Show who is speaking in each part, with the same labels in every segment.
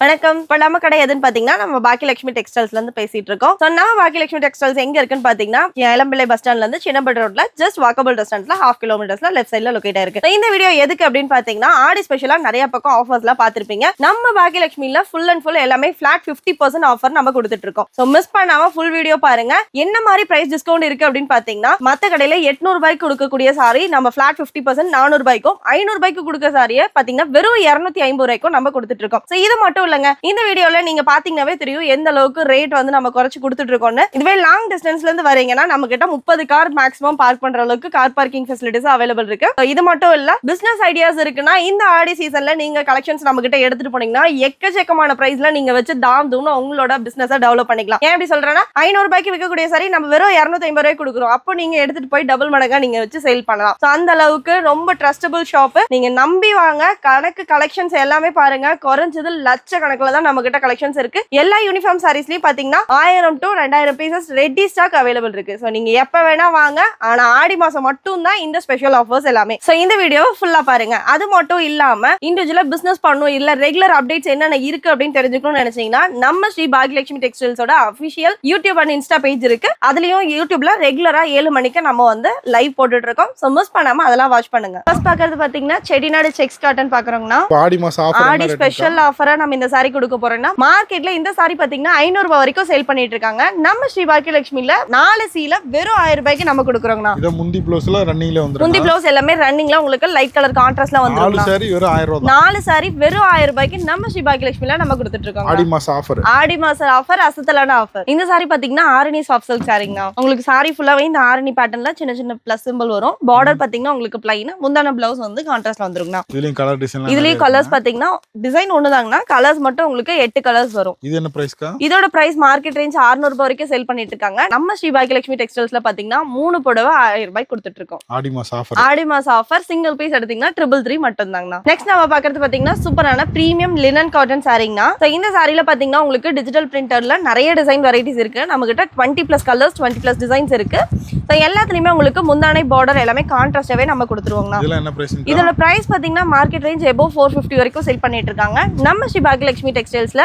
Speaker 1: வணக்கம். இப்போ நம்ம கடை எதுன்னு பாத்தீங்கன்னா நம்ம பாக்கியலட்சுமி டெக்ஸ்டைல்ஸ்ல இருந்து பேசிட்டு இருக்கோம். ஸோ நம்ம பாக்கியலட்சுமி டெக்ஸ்டைல்ஸ் எங்க இருக்குன்னு பாத்தீங்கன்னா இளம்பிள்ளை பஸ் ஸ்டாண்ட்ல இருந்து சின்னப்பட்டு ரோட்ல ஜஸ்ட் வாக்கபிள் டிஸ்டன்ஸ்ல 1/2 கிலோமீட்டர்ஸ்ல லெஃப்ட் சைட்ல லொகேட் ஆயிருக்கு. இந்த வீடியோ எதுக்கு அப்படின்னு பாத்தீங்கன்னா ஆடி ஸ்பெஷலா நிறைய பக்கம் ஆஃபர்ஸ்லாம் பாத்திருப்பீங்க. நம்ம பாக்கியலட்சுமில ஃபுல் அண்ட் ஃபுல் எல்லாமே ஃபிளாட் 50% ஆஃபர் நம்ம கொடுத்துட்டு இருக்கோம். ஸோ மிஸ் பண்ணாம ஃபுல் வீடியோ பாருங்க. என்ன மாதிரி பிரைஸ் டிஸ்கவுண்ட் இருக்கு அப்படின்னு பாத்தீங்கன்னா மத்த கடையில 800 ரூபாய்க்கு கொடுக்கக்கூடிய சாரி நம்ம ஃபிளாட் 50% 400 ரூபாய்க்கும் 500 ரூபாய்க்கு கொடுக்க சாரியை பாத்தீங்கன்னா வெறும் 250 ரூபாய்க்கும் நம்ம கொடுத்துட்டு இருக்கோம். ஸோ இது மட்டும் இல்லங்க, இந்த வீடியோல நீங்க பாத்தீங்கன்னாவே தெரியும் எந்த அளவுக்கு ரேட் வந்து நம்ம குறைச்சு கொடுத்துட்டு இருக்கோம்னு. இதுவே லாங் டிஸ்டன்ஸ்ல இருந்து வரீங்கன்னா நம்ம கிட்ட 30 கார் மேக்ஸிமம் பார்க் பண்ற அளவுக்கு கார் பார்க்கிங் ஃபெசிலிட்டிஸ் அவைலபிள் இருக்கு. இது மட்டும் இல்ல, பிசினஸ் ஐடியாஸ் இருக்குன்னா இந்த ஆடி சீசன்ல நீங்க கலெக்ஷன்ஸ் நம்ம கிட்ட எடுத்துட்டு போனீங்கன்னா எக்கச்சக்கமான பிரைஸ்ல நீங்க வச்சு தாம் தூம்னு உங்களோட பிசினஸ் டெவலப் பண்ணிக்கலாம். ஏன் இப்படி சொல்றேன்னா 500 ரூபாய்க்கு விற்கக்கூடிய சாரி நம்ம வெறும் 250 ரூபாய்க்கு கொடுக்குறோம். அப்போ நீங்க எடுத்துட்டு போய் டபுள் மடங்கா நீங்க வச்சு சேல் பண்ணலாம். அந்த அளவுக்கு ரொம்ப ட்ரஸ்டபிள் ஷாப். நீங்க நம்பி வாங்க. கலெக்ஷன்ஸ் எல்லாமே பாருங்க. குறைஞ்சது லட்சக்கணக்கில் தான் நம்ம கிட்ட கலெக்ஷன்ஸ் இருக்கு. எல்லா யூனிஃபார்ம் சாரீஸ்லயும் பாத்தீங்கன்னா 1000 to 2000 pieces ready stock available இருக்கு. சோ நீங்க எப்ப வேணா வாங்க. ஆனா ஆடி மாசம் மட்டும் தான் இந்த ஸ்பெஷல் ஆஃபர்ஸ் எல்லாமே. சோ இந்த வீடியோவை ஃபுல்லா பாருங்க. அது மட்டும் இல்லாம இண்டிவிஜுவலா பிசினஸ் பண்ணணும் இல்ல ரெகுலர் அப்டேட்ஸ் என்னென்ன இருக்கு அப்படின்னு தெரிஞ்சுக்கணும்னு நினைச்சீங்கன்னா நம்ம ஸ்ரீ பாக்கியலட்சுமி டெக்ஸ்டைல்ஸோட official YouTube and Insta page இருக்கு. அதுலயும் யூடியூப்ல ரெகுலரா 7 மணிக்கு நம்ம வந்து லைவ் போட்டுட்டு இருக்கோம். சோ மிஸ் பண்ணாம அதெல்லாம் வாட்ச் பண்ணுங்க. ஃபர்ஸ்ட் பாக்குறது பாத்தீங்கன்னா செட்டிநாடு செக்ஸ் காட்டன் பாக்குறோம்னா ஆடி ஸ்பெஷல் ஆஃபரா நம்ம இந்த சாரி கொடுக்க போறோம்னா மார்க்கெட்ல இந்த சாரி பாத்தீங்கன்னா 500 ரூபாய் வரைக்கும் சேல் பண்ணிட்டு இருக்காங்க. நம்ம ஸ்ரீ பாக்கியலட்சுமில 4 சீல வெறும் 1000 ரூபாய்க்கு நம்ம கொடுக்குறோம்னா இது முந்தி ப்ளவுஸ்ல ரன்னிங்ல வந்துரும். முந்தி ப்ளவுஸ் எல்லாமே ரன்னிங்ல உங்களுக்கு லைட் கலர் கான்ட்ராஸ்ட்ல வந்துரும். 4 சாரி வெறும் 1000 ரூபாய். 4 சாரி வெறும் 1000 ரூபாய்க்கு நம்ம ஸ்ரீ பாக்கியலட்சுமில நம்ம கொடுத்துட்டு இருக்கோம். ஆடி மாச ஆஃபர். ஆடி மாச ஆஃபர் அசத்தலான ஆஃபர். இந்த சாரி பாத்தீங்கன்னா ஆரணி சாஃப்ட் சில்க் சாரிங்க. உங்களுக்கு சாரி ஃபுல்லாவே இந்த ஆரணி பேட்டர்ன்ல சின்ன சின்ன பிளஸ் சிம்பல் வரும். பார்டர் பாத்தீங்கன்னா உங்களுக்கு ப்ளைன். முந்தான ப்ளவுஸ் வந்து கான்ட்ராஸ்ட்ல வந்துருங்க. இதுலயும் கலர் டிசைன். இதுலயும் கலர்ஸ் பாத்தீங்கன்னா டிசைன் ஒண்ணுதாங்கனா கலர்ஸ் மட்டும் உங்களுக்கு 8 கலர்ஸ் வரும். இது என்ன பிரைஸ்க்கா? இதோட பிரைஸ் மார்க்கெட் ரேஞ்ச் 600 ரூபாய் வரைக்கும் சேல் பண்ணிட்டு இருக்காங்க. நம்ம ஸ்ரீ பாக்கியலட்சுமி டெக்ஸ்டைல்ஸ்ல பாத்தீங்கன்னா 3 புடவை 1000 ரூபாய்க்கு கொடுத்துட்டு இருக்கோம். ஆடி மாச ஆஃபர். ஆடி மாச ஆஃபர் சிங்கிள் பீஸ் எடுத்தீங்கன்னா 333 மட்டும் தாங்கண்ணா. நெக்ஸ்ட் நம்ம பாக்குறது பாத்தீங்கன்னா சூப்பரான பிரீமியம் லினன் காட்டன் சாரிங்கண்ணா. இந்த சாரில பாத்தீங்கன்னா உங்களுக்கு டிஜிட்டல் பிரிண்டர்ல நிறைய டிசைன் வெரைட்டிஸ் இருக்கு. நம்ம கிட்ட 20+ கலர்ஸ் 20+ டிசைன்ஸ் இருக்கு. எல்லாத்துலயுமே உங்களுக்கு முந்தானை பார்டர் எல்லாமே கான்ட்ராஸ்டாவே நம்ம கொடுத்துருவோங்கண்ணா. இதோட பிரைஸ் பாத்தீங்கன்னா மார்க்கெட் ரேஞ்ச் above 450 வரைக்கும் சேல் பண்ணிட்டு இருக்காங்க. நம்ம ஸ்ரீ பாக்கியலட்சுமி டெக்ஸ்டைல்ஸ்ல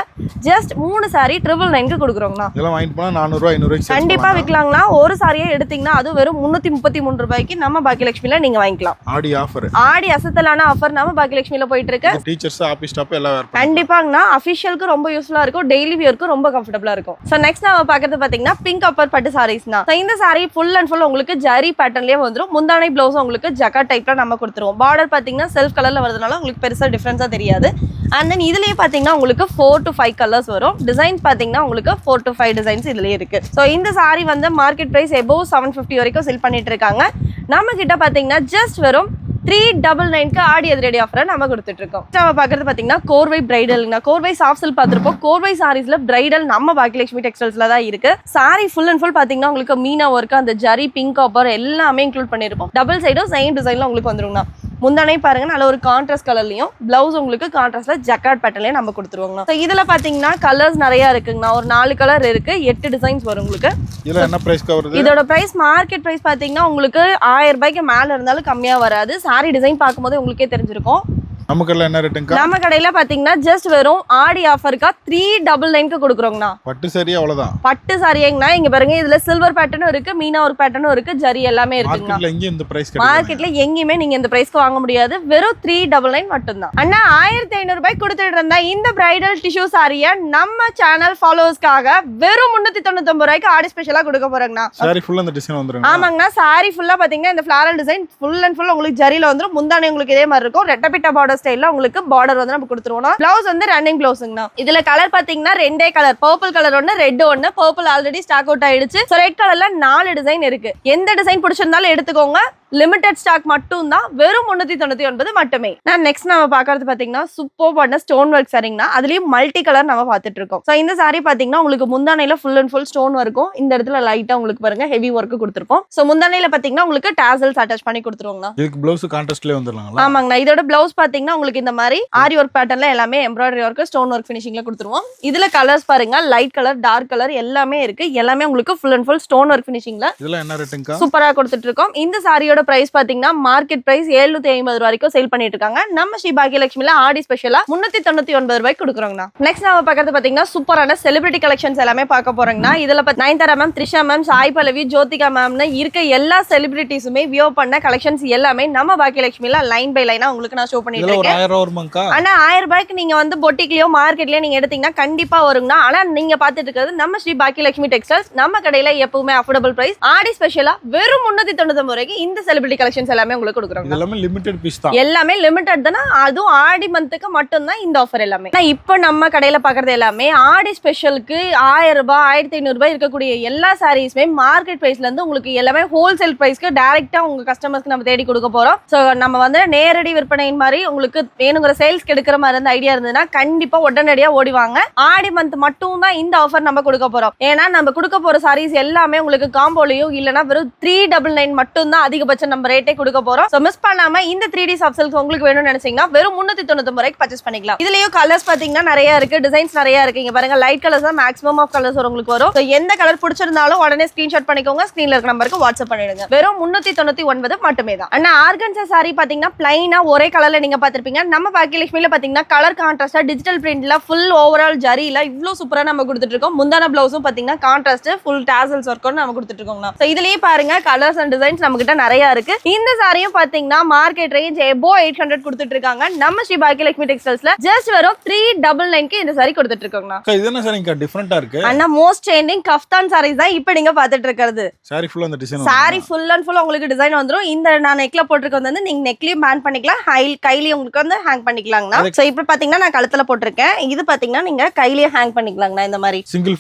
Speaker 1: ஜஸ்ட் 3 சாரி 999 கொடுக்குறோங்கண்ணா. இதெல்லாம் வாங்கிட்டு போனா 400 ரூபாய் 500 ரூபாய்க்கு கண்டிப்பா விக்கலாங்கண்ணா. ஒரு சாரியை எடுத்தீங்கன்னா அது வெறும் 333 ரூபாய்க்கு நம்ம பாக்கியலட்சுமில நீங்க வாங்கிக்கலாம். ஆடி ஆஃபர். ஆடி அசத்தலான ஆஃபர் நம்ம பாக்கியலட்சுமில போயிட்டு இருக்கு. டீச்சர்ஸ் ஆபீஸ் ஸ்டாஃப் எல்லாம் வேர் கண்டிப்பாங்கண்ணா. அபிஷியலுக்கு ரொம்ப யூஸ்ஃபுல்லா இருக்கும். டெய்லி வியருக்கு ரொம்ப கம்ஃபர்ட்டபிளா இருக்கும். சோ நெக்ஸ்ட் நம்ம பாக்குறது பாத்தீங்கன்னா பிங்க் அப்பர் பட்டு சாரீஸ்னா. இந்த சாரி ஃபுல் அண்ட் ஃபுல் உங்களுக்கு ஜரி பேட்டர்ன்லயே வந்துரும். முந்தானை ப்ளவுஸ் உங்களுக்கு ஜக்கா டைப்ல நம்ம கொடுத்துருவோம். பார்டர் பாத்தீங்கன்னா செல்ஃப் கலர்ல வரதுனால உங்களுக்கு பெருசா டிஃபரன்ஸா தெரியாது. அண்ட் தென் இதுலயே பாத்தீங்கன்னா உங்களுக்கு 4 to 5 கலர்ஸ் வரும். டிசைன்ஸ் பாத்தீங்கன்னா உங்களுக்கு 4 to 5 டிசைன்ஸ் இதுலயே இருக்கு. சோ இந்த சாரி வந்து மார்க்கெட் பிரைஸ் above 750 வரைக்கும் செல் பண்ணிட்டு இருக்காங்க. நம்ம கிட்ட பாத்தீங்கன்னா ஜஸ்ட் வெறும் 399க்கு ஆடி அதிரடி ஆஃபரை நம்ம கொடுத்துட்டு இருக்கோம். நம்ம பாக்குறது பாத்தீங்கன்னா கோர்வை பிரைடல்னா. கோர்வை சாஃப்ட் சில்க் பார்த்திருப்போம். கோர்வை சாரீஸ்ல பிரைடல் நம்ம பாக்கியலட்சுமி டெக்ஸ்டைல்ஸ்ல தான் இருக்கு. சாரி ஃபுல் அண்ட் ஃபுல் பாத்தீங்கன்னா உங்களுக்கு மீனா ஒர்க் அந்த ஜரி பிங்க் காப்பர் எல்லாமே இன்க்ளூட் பண்ணிருப்போம். டபுள் சைடும் சேம் டிசைன்ல உங்களுக்கு வந்துருங்கண்ணா. முந்தானை பாருங்க நல்ல ஒரு கான்ட்ராஸ்ட் கலர்லயும் பிளவுஸ் உங்களுக்கு கான்ட்ராஸ்ட்ல ஜக்கார்ட் பேட்டர்ன்லயே நம்ம கொடுத்துருவோங்க. சோ இதுல பாத்தீங்கன்னா கலர்ஸ் நிறைய இருக்குங்கண்ணா. ஒரு 4 கலர் இருக்கு. 8 டிசைன்ஸ் வரும் உங்களுக்கு. இதுல என்ன பிரைஸ் வருது? இதோட பிரைஸ் மார்க்கெட் பிரைஸ் பாத்தீங்கன்னா உங்களுக்கு 1000 ரூபாய்க்கு மேல இருந்தாலும் கம்மியா வராது. சாரி டிசைன் பார்க்கும்போது உங்களுக்கே தெரிஞ்சிருக்கும். நம்ம கடையில என்ன ரேட்டுங்க? நம்ம கடையில பாத்தீங்கன்னா ஜஸ்ட் வெறும் ஆடி ஆஃபர்க்கா 399க்கு கொடுக்குறோங்கண்ணா. பட்டு சாரி அவ்வளவுதான். பட்டு சாரிங்கண்ணா. இங்க பாருங்க இதுல சில்வர் பேட்டர்னும் இருக்கு, மீனா ஒரு பேட்டர்னும் இருக்கு, ஜரி எல்லாமே இருக்குங்கண்ணா. மார்க்கெட்ல எங்க இந்த பிரைஸ் கிடைக்கும்? மார்க்கெட்ல எங்கயுமே நீங்க இந்த பிரைஸ்க்கு வாங்க முடியாது. வெறும் 399 மட்டும் தான். அண்ணா 1500 ரூபாய் கொடுத்துட்டு இருந்தா இந்த பிரைடல் டிஷ்யூ சாரியை நம்ம சேனல் ஃபாலோவர்ஸ்க்காக வெறும் 399 ரூபாய்க்கு ஆடி ஸ்பெஷலா கொடுக்க போறோங்கண்ணா. சாரி ஃபுல்லா இந்த டிசைன் வந்துரும். ஆமாங்கண்ணா. சாரி ஃபுல்லா பாத்தீங்கன்னா இந்த floral design full and full உங்களுக்கு ஜரில வந்துரும். முந்தானை உங்களுக்கு இதே மாதிரி இருக்கும். ரெட்டபிட்ட பார்டர் ஸ்டைல்ல உங்களுக்கு பார்டர் வந்து நம்ம கொடுத்துருவோம். பிளவுஸ் வந்து ரன்னிங் பிளவுஸ்ங்கண்ணா. இதுல கலர் பாத்தீங்கன்னா 2 கலர். பர்பிள் கலர் ஒன்னு, ரெட் ஒன்னு. பர்பிள் ஆல்ரெடி ஸ்டாக் அவுட் ஆயிடுச்சு. சோ ரெட் கலர்ல 4 டிசைன் இருக்கு. எந்த டிசைன் பிடிச்சிருந்தாலும் எடுத்துக்கோங்க. லிமிடெட் ஸ்டாக் மட்டும் தான். வெறும் 399 மட்டுமே. நான் நெக்ஸ்ட் நம்ம பாக்குறது பாத்தீங்கன்னா சூப்பர்பான ஸ்டோன் ஒர்க் சாரிங்கண்ணா. அதுலயும் மல்டி கலர் நம்ம பாத்துட்டு இருக்கோம். சோ இந்த சாரி பாத்தீங்கன்னா உங்களுக்கு முந்தானையில ஃபுல் அண்ட் ஃபுல் ஸ்டோன் இருக்கும். இந்த இடத்துல லைட்டா உங்களுக்கு பாருங்க ஹெவி ஒர்க் கொடுத்திருப்போம். சோ முந்தானையில பாத்தீங்கன்னா உங்களுக்கு டாசல்ஸ் அட்டாச் பண்ணி கொடுத்துருவாங்கண்ணா. இதுக்கு ப்ளவுஸ் கான்ட்ராஸ்ட்லயே வந்துருவாங்க. ஆமாங்கண்ணா. இதோட ப்ளவுஸ் பாத்தீங்கன்னா உங்களுக்கு இந்த மாதிரி ஆரி ஒர்க் பேட்டர்ன்ல எல்லாமே எம்ப்ராய்டரி ஒர்க் ஸ்டோன் ஒர்க் ஃபினிஷிங்ல கொடுத்துருவோம். இதுல கலர்ஸ் பாருங்க லைட் கலர் டார்க் கலர் எல்லாமே இருக்கு. எல்லாமே உங்களுக்கு full and full stone work ஃபினிஷிங்ல. இதெல்லாம் என்ன ரேட்டுங்க? சூப்பரா கொடுத்துட்டு இருக்கோம். இந்த சாரியோட பிரைஸ் பாத்தீங்கன்னா மார்க்கெட் பிரைஸ் 750 வரைக்கும் சேல் பண்ணிட்டு இருக்காங்க. நம்ம ஸ்ரீ பாக்கியலட்சுமில ஆடி ஸ்பெஷலா 399 ரூபாய்க்கு கொடுக்குறோங்கண்ணா. நெக்ஸ்ட் நம்ம பார்க்கறது பாத்தீங்கன்னா சூப்பரான செலிபிரிட்டி கலெக்ஷன்ஸ் எல்லாமே பார்க்க போறோங்கண்ணா. இதுல நயன்தாரா மேம், த்ரிஷா மேம், சாய் பல்லவி, ஜோதிகா மேம்னு இருக்க எல்லா செலிபிரிட்டிஸுமே வியோ பண்ண கலெக்ஷன்ஸ் எல்லாமே நம்ம பாக்கியலட்சுமில லைன் பை லைனா உங்களுக்கு நான் ஷோ பண்ணிட்டு இருக்கேன். ஆனா 1000 ரூபாய்க்கு நீங்க வந்து பொட்டிக்லயோ மார்க்கெட்லயோ நீங்க எடுத்தீங்கன்னா கண்டிப்பா வருங்கண்ணா. ஆனா நீங்க பாத்துட்டு இருக்கிறது நம்ம ஸ்ரீ பாக்கியலட்சுமி டெக்ஸ்டைல்ஸ். நம்ம கடையில எப்பவுமே அஃபோர்டபிள் பிரைஸ். ஆடி ஸ்பெஷலா வெறும் 399 ரூபாய்க்கு இந்த செலிபிரிட்டி கலெக்ஷன்ஸ் எல்லாமே உங்களுக்கு கொடுக்குறோம்.
Speaker 2: எல்லாமே லிமிடெட் பீஸ் தான்.
Speaker 1: எல்லாமே லிமிடெட் தானா, அதுவும் ஆடி மந்த்துக்கு மட்டும் தான் இந்த ஆஃபர் எல்லாமே. இப்போ நம்ம கடையில பாக்குறது எல்லாமே ஆடி ஸ்பெஷலுக்கு 1000 ரூபாய் 1500 ரூபாய் இருக்கக்கூடிய எல்லா சாரீஸ்மே மார்க்கெட் பிரைஸ்ல இருந்து உங்களுக்கு எல்லாமே ஹோல்சேல் பிரைஸ்க்கு டைரக்டா உங்க கஸ்டமர்ஸ்க்கு நம்ம தேடி கொடுக்க போறோம். சோ நம்ம வந்து நேரடி விற்பனையின் மாதிரி உங்களுக்கு வேணுங்கிற சேல்ஸ் எடுக்கிற மாதிரி இருந்த ஐடியா இருந்ததுன்னா கண்டிப்பா உடனடியா ஓடிவாங்க. ஆடி மந்த் மட்டும் தான் இந்த ஆஃபர் நம்ம கொடுக்க போறோம். ஏன்னா நம்ம கொடுக்க போற சாரீஸ் எல்லாமே உங்களுக்கு காம்போலையும் இல்லனா வெறும் 399 மட்டும் தான் அதிகபட்ச நம்ம ரேட்டே கொடுக்க போறோம். சோ மிஸ் பண்ணாம இந்த 3D சாஃப்ட் சில்க் உங்களுக்கு வேணும்னு நினைச்சீங்கன்னா வெறும் 399 ரூபாய்க்கு பர்ச்சேஸ் பண்ணிக்கலாம். இதுலயும் கலர்ஸ் பாத்தீங்கன்னா நிறைய இருக்கு, டிசைன்ஸ் நிறைய இருக்கு. இங்க பாருங்க லைட் கலர்ஸ் தான் மேக்ஸிமம் ஆஃப் கலர்ஸ் உங்களுக்கு வரும். சோ எந்த கலர் பிடிச்சிருந்தாலும் உடனே ஸ்கிரீன்ஷாட் பண்ணிக்கோங்க, ஸ்கிரீன்ல இருக்க நம்பருக்கு வாட்ஸ்அப் பண்ணிடுங்க. வெறும் 399 மட்டுமே தான். அண்ணா ஆர்கன்சா சாரி பாத்தீங்கன்னா பிளைனா ஒரே கலர்ல நீங்க பாத்திருப்பீங்க. நம்ம பாக்கியலட்சுமில பாத்தீங்கன்னா கலர் கான்ட்ராஸ்டா டிஜிட்டல் பிரிண்ட்ல ஃபுல் ஓவரால் ஜரியில இவ்ளோ சூப்பரா நம்ம கொடுத்துட்டு இருக்கோம். முந்தான பிளவுஸும் பாத்தீங்கன்னா கான்ட்ராஸ்ட் ஃபுல் டாசல்ஸ் ஒர்க் நம்ம கொடுத்துட்டு இருக்கோம். சோ இதுலயே பாருங்க கலர்ஸ் அண்ட் டிசைன்ஸ் நம்ம கிட்ட நிறைய இருக்கு. இந்த சாரியும் பாத்தீங்கன்னா மார்க்கெட் ரேஞ்ச் above 800 கொடுத்துட்டு இருக்காங்க. நம்ம ஸ்ரீ பாக்கியலட்சுமி டெக்ஸ்டைல்ஸ்ல ஜஸ்ட் வெறும் 399 க்கு இந்த சாரி கொடுத்துட்டு இருக்கோம்.
Speaker 2: இது என்ன சாரிங்க டிஃபரண்டா இருக்கு?
Speaker 1: அண்ணா மோஸ்ட் ட்ரெண்டிங் கஃப்தான் சாரீஸ் தான் இப்போ நீங்க பாத்துட்டு இருக்கிறது.
Speaker 2: சாரி ஃபுல்லா அந்த design,
Speaker 1: sorry full and full உங்களுக்கு டிசைன் வந்துரும். இந்த நான் நெக்ல போட்டுருக்க வந்து நீங்க நெக்லயும் பேன் பண்ணிக்கலாம், கையிலயும் உங்களுக்கு வந்து ஹேங் பண்ணிக்கலாங்கண்ணா. சோ இப்போ பாத்தீங்கன்னா நான் கழுத்துல போட்டிருக்கேன். இது பாத்தீங்கன்னா நீங்க கையிலேயே ஹேங் பண்ணிக்கலாங்கண்ணா. இந்த மாதிரி சிங்கிள்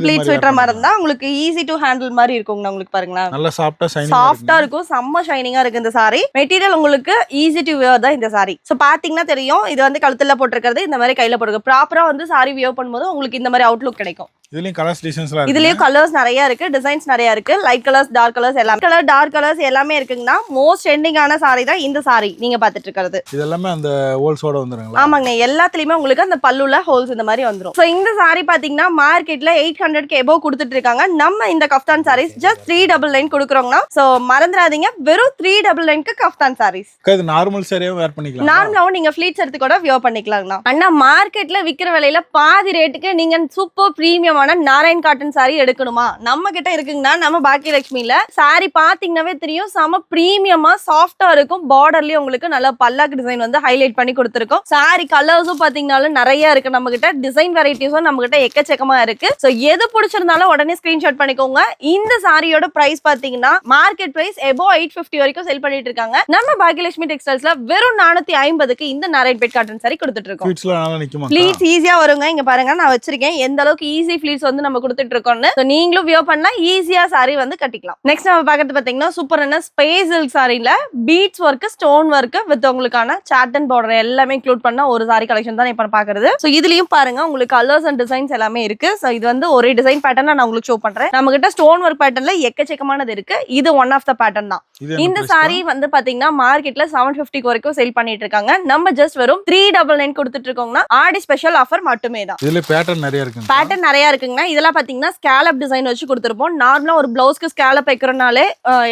Speaker 1: ப்ளீட்ஸ் விட்டுற மாதிரி இருந்தா உங்களுக்கு ஈஸி டு ஹேண்டில் மாதிரி இருக்குங்கண்ணா. உங்களுக்கு பாருங்களா நல்லா சாஃப்டா இருக்கும், செம்ம ஷைனிங்கா இருக்கு இந்த சாரி. மெட்டீரியல் உங்களுக்கு ஈஸி டு வியர் தான் இந்த சாரி. சோ பாத்தீங்கன்னா தெரியும், இது வந்து கழுத்துல போட்டிருக்கிறது, இந்த மாதிரி கையில போட்டுருக்கு. ப்ராப்பரா வந்து சாரி வியர் பண்ணும்போது உங்களுக்கு இந்த மாதிரி அவுட்லுக் கிடைக்கும். இதுலயும் கலர்ஸ் டிசைன்ஸ்லாம் இருக்கு. இதுலயும் கலர்ஸ் நிறைய இருக்கு, டிசைன்ஸ் நிறைய இருக்கு. லைட் கலர்ஸ், டார்க் கலர்ஸ் எல்லாமே டார்க் கலர்ஸ் எல்லாமே இருக்குங்கண்ணா. மோஸ்ட் ட்ரெண்டிங்கான சாரி தான் இந்த சாரி நீங்க பாத்துட்டு இருக்கிறது. இது எல்லாமே அந்த ஹோல்ஸோட வந்துருங்களா? ஆமாங்க, எல்லாத்துலயுமே உங்களுக்கு அந்த பல்லுல ஹோல்ஸ் இந்த மாதிரி வந்துரும். சோ இந்த சாரி பாத்தீங்கன்னா மார்க்கெட்ல 800 க்கு above கொடுத்துட்டு இருக்காங்க. நம்ம இந்த கஃப்தான் சாரீஸ் ஜஸ்ட் 399 கொடுக்குறோம்னா. சோ மறந்துடாதீங்க, வெறும் 399 க்கு கஃப்தான் சாரீஸ். இது நார்மல் சாரியாவும் வேர் பண்ணிக்கலாம். நார்மலாவும் நீங்க ஃப்ளீட்ஸ் எடுத்து கூட வியர் பண்ணிக்கலாம்னா. அண்ணா மார்க்கெட்ல விக்கிற விலையில பாதி ரேட்டுக்கு நீங்க super premium Narayan cotton sorry எடுக்கணுமா? நம்ம கிட்ட இருக்குங்கன்னா நம்ம பாக்கியலட்சுமில சாரி பாத்தீங்கன்னாவே தெரியும், செம பிரீமியமா சாஃப்டா இருக்கும். பார்டர்லயும் உங்களுக்கு நல்ல பல்லாக்கு டிசைன் வந்து ஹைலைட் பண்ணி கொடுத்துருக்கோம். சாரி கலர்ஸும் பாத்தீங்கன்னாலும் நிறைய இருக்கு நம்ம கிட்ட. டிசைன் வெரைட்டிஸும் நம்ம கிட்ட எக்கச்சக்கமா இருக்கு. சோ எது பிடிச்சிருந்தாலும் உடனே ஸ்கிரீன்ஷாட் பண்ணிக்கோங்க. இந்த சாரியோட பிரைஸ் பாத்தீங்கன்னா மார்க்கெட் பிரைஸ் above 850 வரைக்கும் செல் பண்ணிட்டு இருக்காங்க. நம்ம பாக்கியலட்சுமி டெக்ஸ்டைல்ஸ்ல வெறும் 450 க்கு இந்த நாராயண்பேட் காட்டன் சாரி கொடுத்துட்டு இருக்கோம். ப்ளீட்ஸ் ஈஸியா வருங்க. இங்க பாருங்க நான் வச்சிருக்கேன் எந்த அளவுக்கு ஈஸி ப்ளீட்ஸ் வந்து நம்ம கொடுத்துட்டு இருக்கோம்னு. சோ நீங்களும் வியர் பண்ணா ஈஸியா சாரி வந்து கட்டிக்கலாம். நெக்ஸ்ட் நம்ம பார்க்கிறது பாத்தீங்கன்னா சூப்பரான ஸ்பேஸ் சில்க் சாரில beads work, stone work with உங்களுக்கான சாட்டன் பார்டர் எல்லாமே இன்க்ளூட் பண்ண ஒரு சாரி கலெக்ஷன் தான் இப்ப பாக்குறது. சோ இதுலயும் பாருங்க உங்களுக்கு கலர்ஸ் அண்ட் டிசைன்ஸ் எல்லாமே இருக்கு. சோ இது வந்து ஒரே டிசைன் பேட்டர்ன் நான் உங்களுக்கு ஷோ பண்றேன். நம்ம கிட்ட ஸ்டோன் வர்க் பேட்டர்ன்ல எக்கச்சக்கமானது இருக்கு. இது ஒன் ஆஃப் த பேட்டர்ன் தான். இந்த சாரி வந்து பாத்தீங்கன்னா மார்க்கெட்ல 750 வரைக்கும் சேல் பண்ணிட்டு இருக்காங்க. நம்ம ஜஸ்ட் வெறும் 399 கொடுத்துட்டு இருக்கோம்னா ஆடி ஸ்பெஷல் ஆஃபர் மட்டுமே தான். இதுல பேட்டர்ன் நிறைய இருக்கு, பேட்டர்ன் நிறைய இருக்குங்க. இதெல்லாம் பாத்தீங்கன்னா ஸ்கேலப் டிசைன் வச்சு கொடுத்துருப்போம். நார்மலா ஒரு பிளவுஸ்க்கு ஸ்கேலப் வைக்கிறனாலே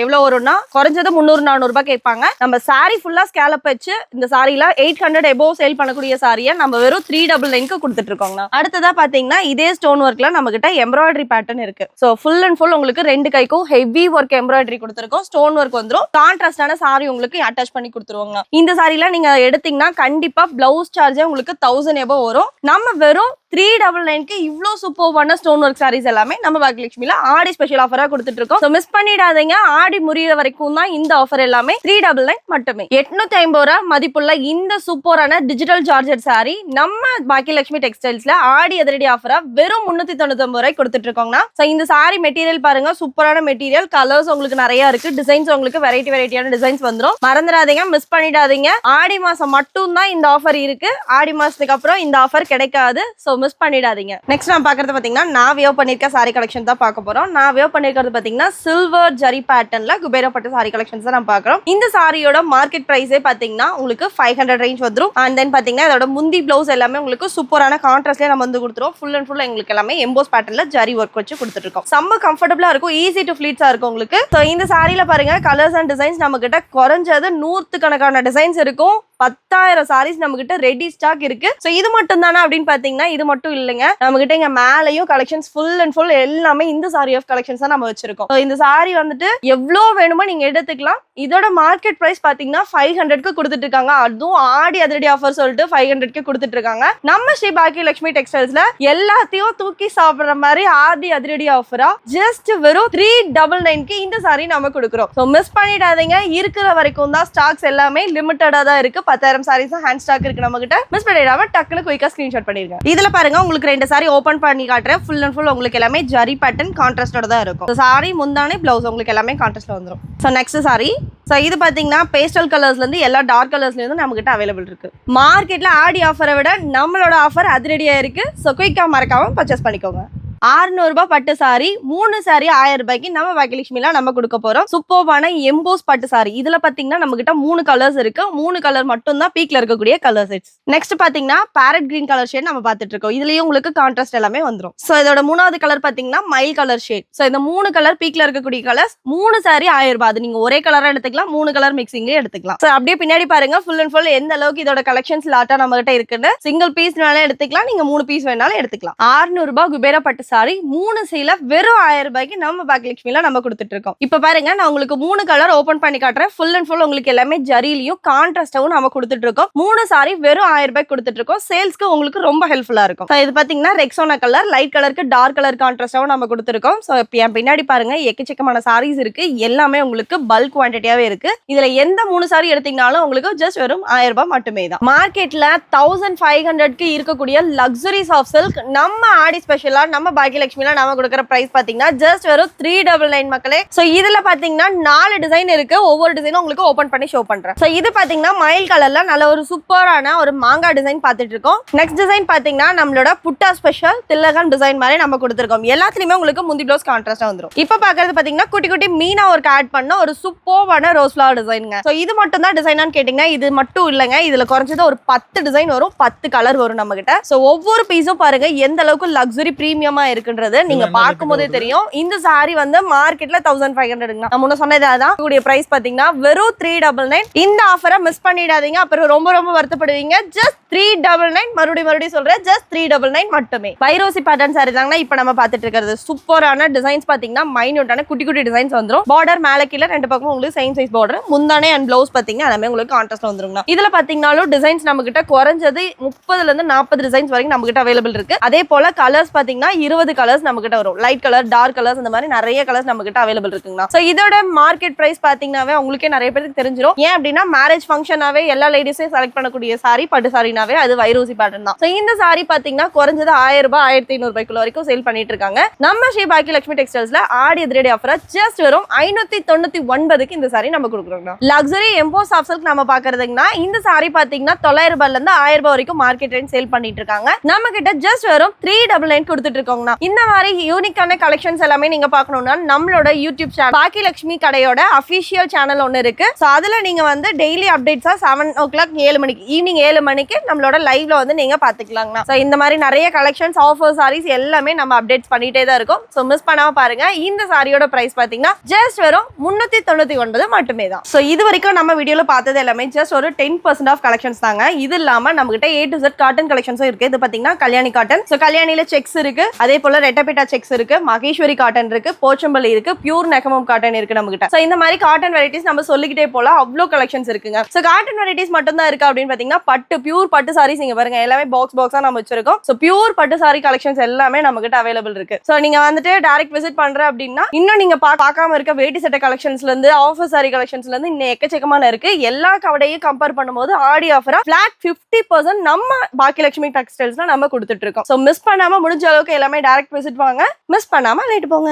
Speaker 1: எவ்வளவு வரும்னா குறைஞ்சது 300-400 ரூபாய் கேட்பாங்க. நம்ம சாரி ஃபுல்லா ஸ்கேலப் வச்சு இந்த சாரில 800 above சேல் பண்ணக்கூடிய சாரியை நம்ம வெறும் 399 க்கு கொடுத்துட்டு இருக்கோங்க. அடுத்ததா பாத்தீங்கன்னா இதே ஸ்டோன் ஒர்க்ல நம்ம கிட்ட எம்ப்ராய்டரி பேட்டர்ன் இருக்கு. சோ ஃபுல் அண்ட் ஃபுல் உங்களுக்கு ரெண்டு கைக்கும் ஹெவி ஒர்க் எம்ப்ராய்டரி கொடுத்துருக்கோம். ஸ்டோன் ஒர்க் வந்துரும். கான்ட்ராஸ்டான சாரி உங்களுக்கு அட்டாச் பண்ணி கொடுத்துருவாங்க. இந்த சாரில நீங்க எடுத்தீங்கன்னா கண்டிப்பா பிளவுஸ் சார்ஜே உங்களுக்கு 1000 above வரும். நம்ம வெறும் 399 க்கு இவ்ளோ சூப்பர்வான ஸ்டோன் ஒர்க் சாரீஸ் எல்லாமே நம்ம பாக்கியலட்சுமில ஆடி ஸ்பெஷல் ஆஃபரா கொடுத்துட்டு இருக்கோம். சோ மிஸ் பண்ணிடாதீங்க, ஆடி முடியற வரைக்கும் தான் இந்த ஆஃபர் எல்லாமே. 399 மட்டுமே. 850 ரூபாய் மதிப்புள்ள இந்த சூப்பரான டிஜிட்டல் ஜார்ஜெட் சாரி நம்ம பாக்கியலட்சுமி டெக்ஸ்டைல்ஸ்ல ஆடி அதிரடி ஆஃபரா வெறும் 399 ரூபாய் கொடுத்துட்டு இருக்கோம்னா. சோ இந்த சாரி மெட்டீரியல் பாருங்க, சூப்பரான மெட்டீரியல். கலர்ஸ் உங்களுக்கு நிறைய இருக்கு, டிசைன்ஸ் உங்களுக்கு வெரைட்டியான டிசைன்ஸ் வந்துரும். மறந்துடாதீங்க, மிஸ் பண்ணிடாதீங்க. ஆடி மாசம் மட்டும் தான் இந்த ஆஃபர் இருக்கு. ஆடி மாசத்துக்கு அப்புறம் இந்த ஆஃபர் கிடைக்காது. சோ மிஸ் பண்ணிடாதீங்க. நெக்ஸ்ட் நான் பாக்குறது பாத்தீங்கன்னா நான் வியோ பண்ணிருக்க சாரி கலெக்ஷன் தான் பார்க்க போறோம். நான் வியோ பண்ணிருக்கிறது பாத்தீங்கன்னா சில்வர் ஜரி பேட்டர்ன்ல குபேரா பட்டு சாரி கலெக்ஷன்ஸ் தான் நம்ம பார்க்கறோம். இந்த சாரியோட மார்க்கெட் பிரைஸே பாத்தீங்கன்னா உங்களுக்கு 500 ரேஞ்ச் வந்துரும். அண்ட் தென் பாத்தீங்கன்னா இதோட முந்தி பிளவுஸ் எல்லாமே உங்களுக்கு சூப்பரான கான்ட்ராஸ்ட்ல நம்ம வந்து கொடுத்துருவோம். ஃபுல் அண்ட் ஃபுல் உங்களுக்கு எல்லாமே எம்போஸ் பேட்டர்ன்ல ஜரி ஒர்க் வச்சு கொடுத்துட்டு இருக்கோம். செம்ம கம்ஃபர்டபுளா இருக்கும், ஈஸி டு ஃபிளீட்ஸா இருக்கும் உங்களுக்கு. ஸோ இந்த சாரியில பாருங்க கலர்ஸ் அண்ட் டிசைன்ஸ் நம்ம கிட்ட குறைஞ்சது 100 கணக்கான டிசைன்ஸ் இருக்கும். 10,000 சாரீஸ் நம்ம கிட்ட ரெடி ஸ்டாக் இருக்கு. சோ இது மட்டும் தானா அப்படின்னு பாத்தீங்கன்னா இது மட்டும் இல்லைங்க, நம்ம கிட்ட இங்க மேலையும் கலெக்ஷன்ஸ் ஃபுல் அண்ட் ஃபுல் எல்லாமே இந்த சாரி ஆஃப் கலெக்ஷன்ஸ் தான் நம்ம வச்சிருக்கோம். இந்த சாரி வந்துட்டு எவ்வளவு வேணுமோ நீங்க எடுத்துக்கலாம். இதோட மார்க்கெட் பிரைஸ் பாத்தீங்கன்னா 500க்கு கொடுத்துட்டு இருக்காங்க. அதுவும் ஆடி அதிரடி ஆஃபர் சொல்லிட்டு 500க்கு கொடுத்துட்டு இருக்காங்க. நம்ம ஸ்ரீ பாக்கியலட்சுமி டெக்ஸ்டைல்ஸ்ல எல்லாத்தையும் தூக்கி சாப்பிடுற மாதிரி ஆடி அதிரடி ஆஃபரா ஜஸ்ட் வெறும் 399க்கு இந்த சாரி நம்ம கொடுக்குறோம். சோ மிஸ் பண்ணிடாதீங்க, இருக்கிற வரைக்கும் தான் ஸ்டாக்ஸ் எல்லாமே லிமிட்டடா தான் இருக்கு. 10,000 சாரீஸ் ஹேண்ட் ஸ்டாக் இருக்கு நம்ம கிட்ட. மிஸ் பண்ணிடாம டக்குனு குயிக்கா ஸ்கிரீன்ஷாட் பண்ணிருங்க. இதுல பாருங்க உங்களுக்கு 2 சாரி ஓபன் பண்ணி காட்டுறேன். ஃபுல் அண்ட் ஃபுல் உங்களுக்கு எல்லாமே ஜரி பேட்டர்ன் கான்ட்ராஸ்டோட தான் இருக்கும். சாரி முந்தானே பிளவுஸ் உங்களுக்கு எல்லாமே கான்ட்ராஸ்ட்ல வந்துரும். So next sorry. ஸோ இது பார்த்தீங்கன்னா பேஸ்டல் கலர்ஸ்ல இருந்து எல்லா டார்க் கலர்ஸ்ல இருந்து நம்ம கிட்ட அவைலபிள் இருக்கு. மார்க்கெட்ல ஆடி ஆஃபரை விட நம்மளோட ஆஃபர் அதிரடியா இருக்கு. ஸோ குயிக்கா மறக்காம பர்ச்சேஸ் பண்ணிக்கோங்க. 600 ரூபாய் பட்டு சாரி 3 சாரி 1000 ரூபாய்க்கு நம்ம பாக்கியலட்சுமில நம்ம கொடுக்க போறோம். சூப்பர்வான எம்போஸ் பட்டு சாரி. இதுல பாத்தீங்கன்னா நம்ம கிட்ட 3 கலர்ஸ் இருக்கு. 3 கலர் மட்டும் தான் பீக்ல இருக்கக்கூடிய கலர் செட்ஸ். நெக்ஸ்ட் பாத்தீங்கன்னா பேரட் கிரீன் கலர் ஷேட் நம்ம பாத்துட்டு இருக்கோம். இதுலயும் உங்களுக்கு கான்ட்ராஸ்ட் எல்லாமே வந்துரும். சோ இதோட 3வது கலர் பாத்தீங்கன்னா மைல் கலர் ஷேட். சோ இந்த 3 கலர் பீக்ல இருக்கக்கூடிய கலர்ஸ் 3 சாரி 1000 ரூபாய். அது நீங்க ஒரே கலரா எடுத்துக்கலாம், 3 கலர் மிக்சிங்லயே எடுத்துக்கலாம். சோ அப்படியே பின்னாடி பாருங்க ஃபுல் அண்ட் ஃபுல் எந்த அளவுக்கு இதோட கலெக்ஷன்ஸ் லாட்டா நம்ம கிட்ட இருக்குன்னு. சிங்கிள் பீஸ் வேணாலும் எடுத்துக்கலாம், நீங்க 3 பீஸ் வேணாலும் எடுத்துக்கலாம். 600 ரூபாய் குபேரா பட்டு சாரி 3 சீல வெறும் 1000 ரூபாய்க்கு நம்ம பாக்கியலட்சுமில நம்ம கொடுத்துட்டு இருக்கோம். இப்ப பாருங்க நான் உங்களுக்கு 3 கலர் ஓபன் பண்ணி காட்டுறேன். ஃபுல் அண்ட் ஃபுல் உங்களுக்கு எல்லாமே ஜரியிலையும் கான்ட்ராஸ்டாவும் நம்ம கொடுத்துட்டு இருக்கோம். 3 சாரி வெறும் 1000 ரூபாய்க்கு கொடுத்துட்டு இருக்கோம். சேல்ஸ்க்கு உங்களுக்கு ரொம்ப ஹெல்ப்ஃபுல்லா இருக்கும். இது பாத்தீங்கன்னா ரெக்ஸோனா கலர், லைட் கலருக்கு டார்க் கலர் கான்ட்ராஸ்டாவும் நம்ம கொடுத்துருக்கோம். சோ என் பின்னாடி பாருங்க எக்கச்சக்கமான சாரீஸ் இருக்கு. எல்லாமே உங்களுக்கு பல்க் குவான்டிட்டியாவே இருக்கு. இதுல எந்த 3 சாரி எடுத்தீங்கனாலும் உங்களுக்கு ஜஸ்ட் வெறும் 1000 ரூபாய் மட்டுமே தான். மார்க்கெட்ல 1500க்கு இருக்கக்கூடிய லக்ஸரி சாஃப்ட் சில்க் நம்ம ஆடி ஸ்பெஷலா நம்ம பாக்கியலட்சுமில நம்ம கொடுக்கிற பிரைஸ் பாத்தீங்கன்னா ஜஸ்ட் வெறும் 399 மக்களே. சோ இதுல பாத்தீங்கன்னா 4 டிசைன் இருக்கு. ஒவ்வொரு டிசைனும் உங்களுக்கு ஓபன் பண்ணி ஷோ பண்றேன். சோ இது பாத்தீங்கன்னா மயில் கலர்ல நல்ல ஒரு சூப்பரான ஒரு மாங்கா டிசைன் பாத்துட்டு இருக்கோம். நெக்ஸ்ட் டிசைன் பாத்தீங்கன்னா நம்மளோட புட்டா ஸ்பெஷல் திலகன் டிசைன் மாதிரி நம்ம கொடுத்திருக்கோம். எல்லாத்துலயுமே உங்களுக்கு முந்தி ப்ளவுஸ் கான்ட்ராஸ்டா வந்துரும். இப்ப பாக்குறது பாத்தீங்கன்னா குட்டி குட்டி மீனா ஒர்க் ஆட் பண்ண ஒரு சூப்பரான ரோஸ் ஃபிளவர் டிசைனுங்க. சோ இது மட்டும் தான் டிசைனான்னு கேட்டீங்கன்னா இது மட்டும் இல்லங்க. இதுல குறைஞ்சது ஒரு 10 டிசைன் வரும், 10 கலர் வரும் நம்ம கிட்ட. சோ ஒவ்வொரு பீஸும் பாருங்க எந்த அளவுக்கு லக்ஸரி பிரீமியமா இருக்குன்றது நீங்க பார்க்கும் போதே தெரியும். இந்த சாரி வந்து மார்க்கெட்ல 1500ங்க. நான் முன்ன சொன்னது அதான். கூடிய பிரைஸ் பாத்தீங்கன்னா வெறும் 399. இந்த ஆஃபரை மிஸ் பண்ணிடாதீங்க, அப்புறம் ரொம்ப ரொம்ப வருத்தப்படுவீங்க. ஜஸ்ட் 399. மறுபடியும் சொல்றேன், ஜஸ்ட் 399 மட்டுமே. வைரோசி பேட்டர்ன் சாரி தாங்கன்னா இப்ப நம்ம பாத்துட்டு இருக்கிறது. சூப்பரான டிசைன்ஸ் பாத்தீங்கன்னா மைன்யூட்டான குட்டி குட்டி டிசைன்ஸ் வந்துரும். பார்டர் மேல கீழ ரெண்டு பக்கம் உங்களுக்கு சேம் சைஸ் பார்டர். முந்தானே அண்ட் பிளவுஸ் பாத்தீங்கன்னா எல்லாமே உங்களுக்கு கான்ட்ராஸ்ட்ல வந்துருங்க. இதுல பாத்தீங்கன்னாலும் டிசைன்ஸ் நம்ம கிட்ட குறைஞ்சது 30ல இருந்து 40 டிசைன்ஸ் வரைக்கும் நம்ம கிட்ட அவைலபிள் இருக்கு. அதே போல கலர்ஸ் பாத்தீங்கன்னா 20 கலர்ஸ் நம்ம கிட்ட வரும். லைட் கலர், டார்க் கலர்ஸ், இந்த மாதிரி நிறைய கலர்ஸ் நம்ம கிட்ட அவைலபிள் இருக்குங்க. சோ இதோட மார்க்கெட் பிரைஸ் பாத்தீங்கன்னாவே உங்களுக்கே நிறைய பேருக்கு தெரிஞ்சிரும். ஏன் அப்படின்னா மேரேஜ் ஃபங்க்ஷனாவே எல்லா லேடிஸையும் செலக்ட் பண்ணக்கூடிய சாரி பட்டு சாரினாவே அது வைரோசி பேட்டர்ன் தான். சோ இந்த சாரி பாத்தீங்கன்னா குறைஞ்சது 1000 ரூபாய் 1500 ரூபாய்க்குள்ள வரைக்கும் சேல் பண்ணிட்டு இருக்காங்க. நம்ம ஸ்ரீ பாக்கியலட்சுமி டெக்ஸ்டைல்ஸ்ல ஆடி அதிரடி ஆஃபரா ஜஸ்ட் வெறும் 599க்கு இந்த சாரி நம்ம கொடுக்குறோம். லக்ஸரி எம்போஸ் சாஃப்ட் சில்க் நம்ம பாக்குறதுங்கன்னா இந்த சாரி பாத்தீங்கன்னா 900 ரூபாயில இருந்து 1000 ரூபாய் வரைக்கும் மார்க்கெட் ரேட் சேல் பண்ணிட்டு இருக்காங்க. நம்ம கிட்ட ஜஸ்ட் வெறும் 399 கொடுத்துட்டு இருக்கோங்க. இந்த மாதிரி யூனிக்கான கலெக்ஷன்ஸ் எல்லாமே நீங்க பார்க்கணும்னா நம்மளோட யூடியூப் சேனல் பாக்கியலட்சுமி கடையோட அபிஷியல் சேனல் ஒன்னு இருக்கு. சோ அதுல நீங்க வந்து டெய்லி அப்டேட்ஸா 7 o'clock 7 மணிக்கு ஈவினிங் 7 மணிக்கு நம்மளோட லைவ்ல வந்து நீங்க பாத்துக்கலாங்கண்ணா. சோ இந்த மாதிரி நிறைய கலெக்ஷன்ஸ் ஆஃபர் சாரீஸ் எல்லாமே நம்ம அப்டேட்ஸ் பண்ணிட்டே தான் இருக்கும். சோ மிஸ் பண்ணாம பாருங்க. இந்த சாரியோட பிரைஸ் பாத்தீங்கன்னா ஜஸ்ட் வெறும் 399 மட்டுமே தான். சோ இது வரைக்கும் நம்ம வீடியோல பார்த்தது எல்லாமே ஜஸ்ட் ஒரு 10% ஆஃப் கலெக்ஷன்ஸ் தாங்க. இது இல்லாம நம்ம கிட்ட A to Z காட்டன் கலெக்ஷன்ஸும் இருக்கு. இது பாத்தீங்கன்னா கல்யாணி காட்டன். சோ கல்யாணில செக்ஸ் இருக்கு, அதே போல ரெட்டபேட்டா செக்ஸ் இருக்கு, மகேஸ்வரி காட்டன் இருக்கு, போச்சம்பள்ளி இருக்கு, பியூர் நெகமம் காட்டன் இருக்கு நம்ம கிட்ட. சோ இந்த மாதிரி காட்டன் வெரைட்டிஸ் நம்ம சொல்லிக்கிட்டே போல அவ்வளோ கலெக்ஷன்ஸ் இருக்குங்க. சோ காட்டன் வெரைட்டிஸ் மட்டும் தான் இருக்கு அப்படின்னு பாத்தீங்கன்னா பட்டு பியூர் பட்டு சாரீஸ் நீங்க பாருங்க எல்லாமே பாக்ஸா நம்ம வச்சிருக்கோம். சோ பியூர் பட்டு சாரி கலெக்ஷன்ஸ் எல்லாமே நம்ம கிட்ட அவைலபிள் இருக்கு. சோ நீங்க வந்துட்டு டைரக்ட் விசிட் பண்ற அப்படின்னா இன்னும் நீங்க பார்க்காம இருக்க வேட்டி சட்டை கலெக்ஷன்ஸ்ல இருந்து ஆஃபர் சாரி கலெக்ஷன்ஸ்ல இருந்து இன்னும் எக்கச்சக்கமான இருக்கு. எல்லா கவடையும் கம்பேர் பண்ணும்போது ஆடி ஆஃபரா ஃபிளாட் 50% நம்ம பாக்கியலட்சுமி டெக்ஸ்டைல்ஸ்ல நம்ம கொடுத்துட்டு இருக்கோம். சோ மிஸ் பண்ணாம முடிஞ்ச அளவுக்கு எல்லாமே டைரக்ட் விசிட் வாங்க, மிஸ் பண்ணாம ரைட் போங்க.